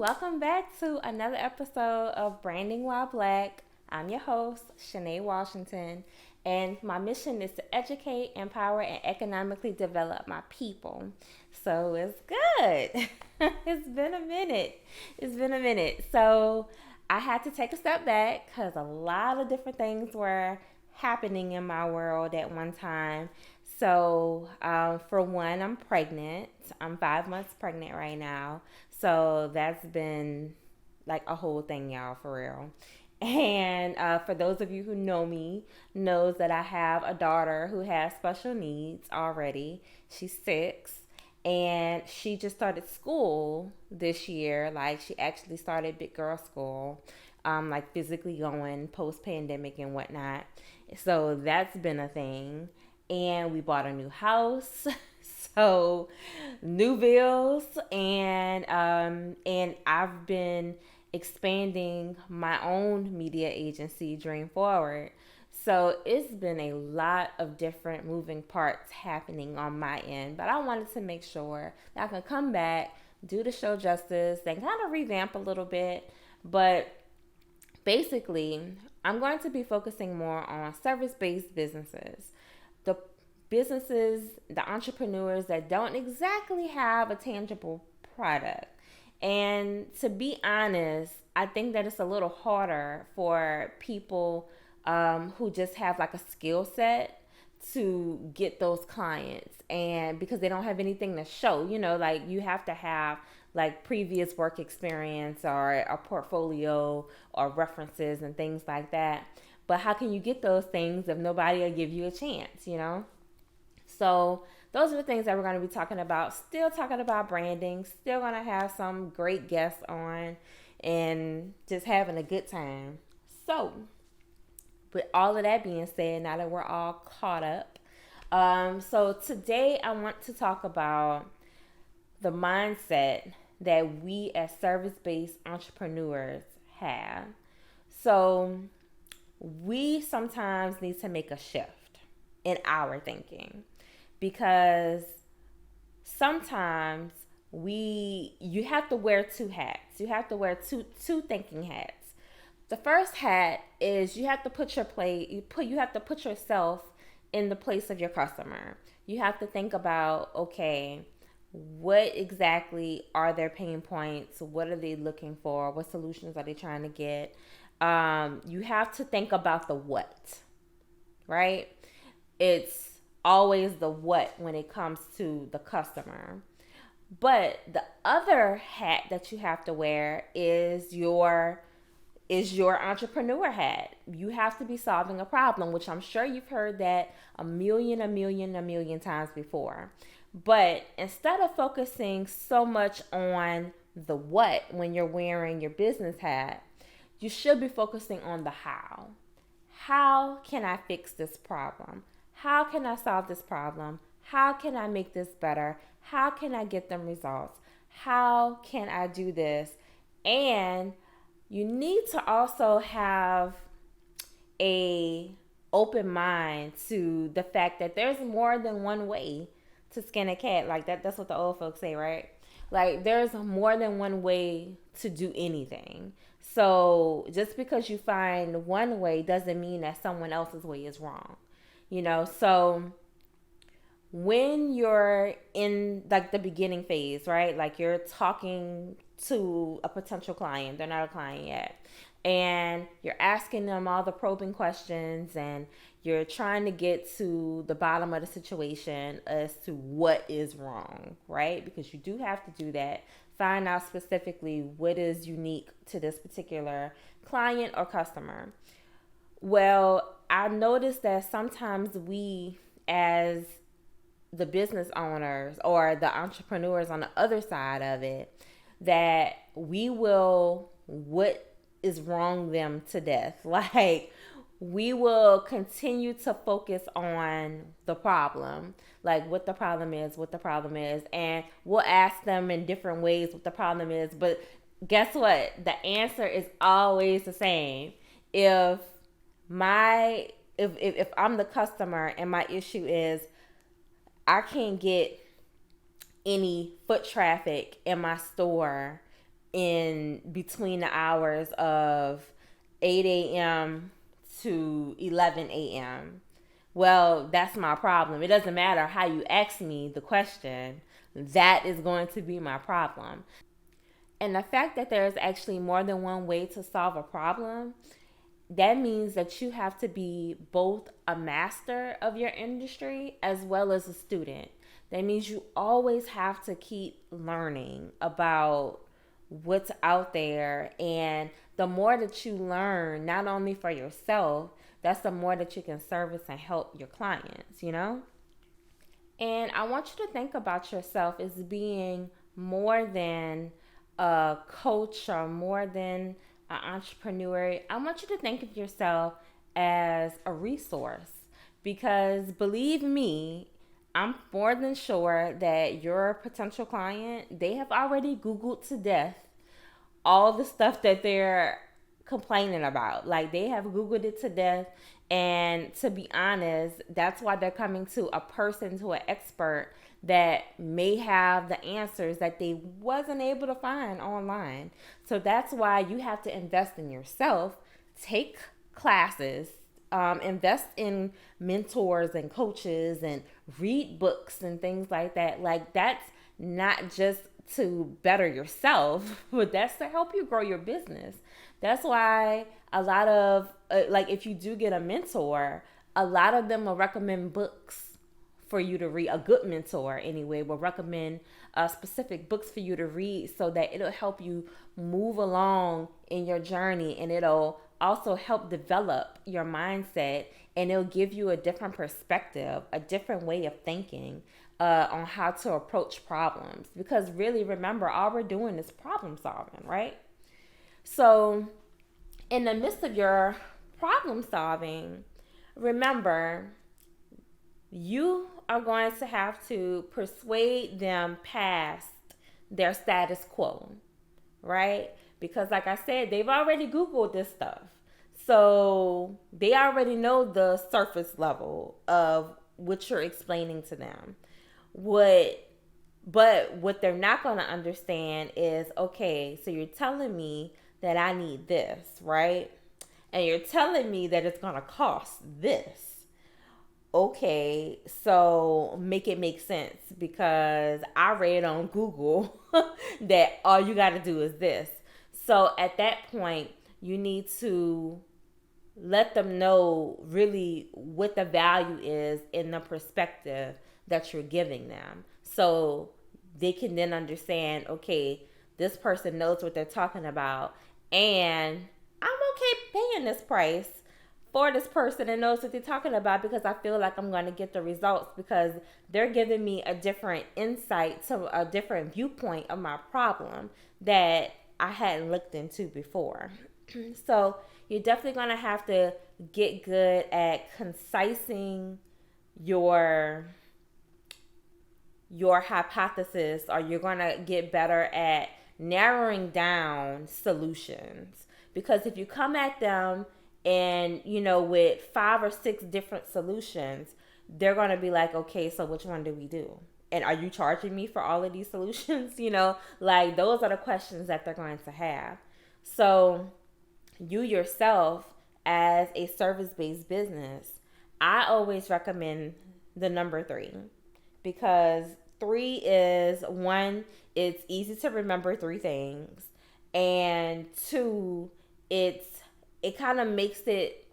Welcome back to another episode of Branding While Black. I'm your host, Shaney Washington, and my mission is to educate, empower, and economically develop my people. So it's good. It's been a minute. It's been a minute. So I had to take a step back because a lot of different things were happening in my world at one time. For one, I'm pregnant. I'm 5 months pregnant right now. So that's been like a whole thing, y'all, for real. And for those of you who know me, knows that I have a daughter who has special needs already. She's 6, and she just started school this year. Like she actually started big girl school, like physically going post pandemic and whatnot. So that's been a thing. And we bought a new house. So new bills, and I've been expanding my own media agency, Dream Forward. So it's been a lot of different moving parts happening on my end, but I wanted to make sure that I can come back, do the show justice, and kind of revamp a little bit. But basically, I'm going to be focusing more on service based businesses. The businesses, the entrepreneurs that don't exactly have a tangible product. And to be honest, I think that it's a little harder for people who just have like a skill set to get those clients, and because they don't have anything to show, like you have to have like previous work experience or a portfolio or references and things like that. But how can you get those things if nobody will give you a chance? So those are the things that we're going to be talking about. Still talking about branding. Still going to have some great guests on and just having a good time. So with all of that being said, now that we're all caught up, so today I want to talk about the mindset that we as service-based entrepreneurs have. So we sometimes need to make a shift in our thinking, because sometimes you have to wear two hats. You have to wear two thinking hats. The first hat is you have to you have to put yourself in the place of your customer. You have to think about, okay, what exactly are their pain points? What are they looking for? What solutions are they trying to get? You have to think about the what, right? It's always the what when it comes to the customer. But the other hat that you have to wear is your entrepreneur hat. You have to be solving a problem, which I'm sure you've heard that a million times before. But instead of focusing so much on the what when you're wearing your business hat, you should be focusing on the how. How can I fix this problem? How can I solve this problem? How can I make this better? How can I get them results? How can I do this? And you need to also have a open mind to the fact that there's more than one way to skin a cat. Like that's what the old folks say, right? Like there's more than one way to do anything. So just because you find one way doesn't mean that someone else's way is wrong. So when you're in like the beginning phase, right? Like you're talking to a potential client, they're not a client yet. And you're asking them all the probing questions, and you're trying to get to the bottom of the situation as to what is wrong, right? Because you do have to do that. Find out specifically what is unique to this particular client or customer. Well, I noticed that sometimes we, as the business owners or the entrepreneurs on the other side of it, that we will what is wrong them to death. Like we will continue to focus on the problem, like what the problem is, and we'll ask them in different ways what the problem is. But guess what? The answer is always the same. If my if I'm the customer and my issue is I can't get any foot traffic in my store in between the hours of 8 a.m. to 11 a.m. Well, that's my problem. It doesn't matter how you ask me the question, that is going to be my problem. And the fact that there is actually more than one way to solve a problem, that means that you have to be both a master of your industry as well as a student. That means you always have to keep learning about what's out there. And the more that you learn, not only for yourself, that's the more that you can service and help your clients, you know? And I want you to think about yourself as being more than a coach or more than an entrepreneur. I want you to think of yourself as a resource because believe me, I'm more than sure that your potential client, they have already Googled to death all the stuff that they're complaining about. Like they have Googled it to death. And to be honest, that's why they're coming to a person, to an expert that may have the answers that they wasn't able to find online. So that's why you have to invest in yourself, take classes, invest in mentors and coaches and read books and things like that. Like that's not just to better yourself, but that's to help you grow your business. That's why a lot of like if you do get a mentor, a lot of them will recommend books for you to read. A good mentor anyway will recommend specific books for you to read so that it'll help you move along in your journey, and it'll also help develop your mindset, and it'll give you a different perspective, a different way of thinking on how to approach problems. Because really, remember, all we're doing is problem solving, right? So in the midst of your problem solving, remember, you are going to have to persuade them past their status quo, right? Because, like I said, they've already Googled this stuff. So they already know the surface level of what you're explaining to them. But what they're not going to understand is, okay, so you're telling me that I need this, right? And you're telling me that it's going to cost this. Okay, so make it make sense because I read on Google that all you got to do is this. So at that point, you need to let them know really what the value is in the perspective that you're giving them. So they can then understand, okay, this person knows what they're talking about, and I'm okay paying this price for this person and knows what they're talking about because I feel like I'm going to get the results because they're giving me a different insight to a different viewpoint of my problem that I hadn't looked into before. So you're definitely going to have to get good at concising your hypothesis, or you're going to get better at narrowing down solutions. Because if you come at them and, with 5 or 6 different solutions, they're going to be like, okay, so which one do we do? And are you charging me for all of these solutions? Like those are the questions that they're going to have. So you yourself, as a service-based business, I always recommend the number 3 because 3 is, 1, it's easy to remember 3 things, and 2, it kind of makes it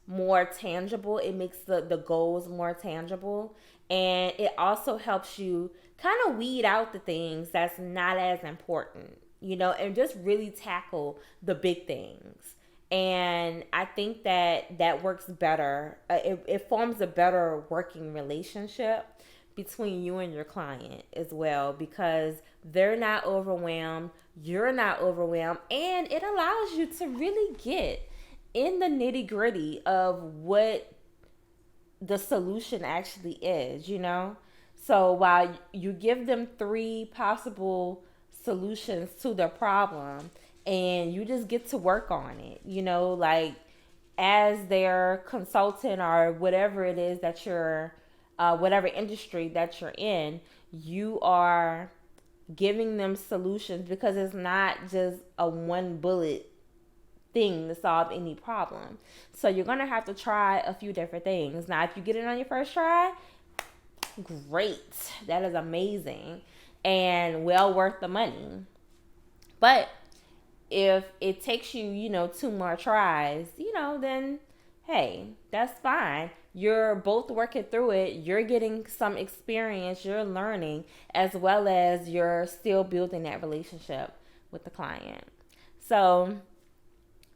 more tangible. It makes the goals more tangible, and it also helps you kind of weed out the things that's not as important, and just really tackle the big things. And I think that works better. It forms a better working relationship between you and your client as well, because they're not overwhelmed, you're not overwhelmed, and it allows you to really get in the nitty gritty of what the solution actually is, So while you give them 3 possible solutions to the problem, and you just get to work on it, like as their consultant or whatever it is that you're, whatever industry that you're in, you are giving them solutions, because it's not just a one bullet thing to solve any problem. So you're going to have to try a few different things. Now, if you get it on your first try, great. That is amazing and well worth the money. But if it takes you, two more tries, then hey, that's fine. You're both working through it. You're getting some experience. You're learning, as well as you're still building that relationship with the client. So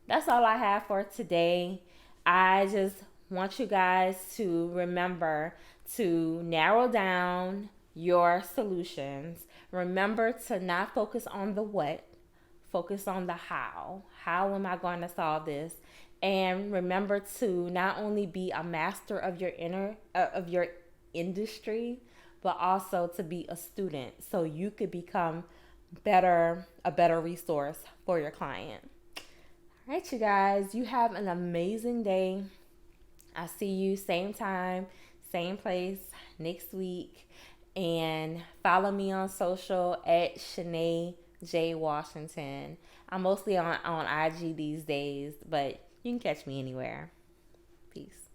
that's all I have for today. I just want you guys to remember to narrow down your solutions. Remember to not focus on the what, focus on the how. How am I going to solve this? And remember to not only be a master of your industry, but also to be a student so you could become a better resource for your client. All right, you guys, you have an amazing day. I'll see you same time, same place next week. And follow me on social at Shaney Washington. I'm mostly on IG these days, but you can catch me anywhere. Peace.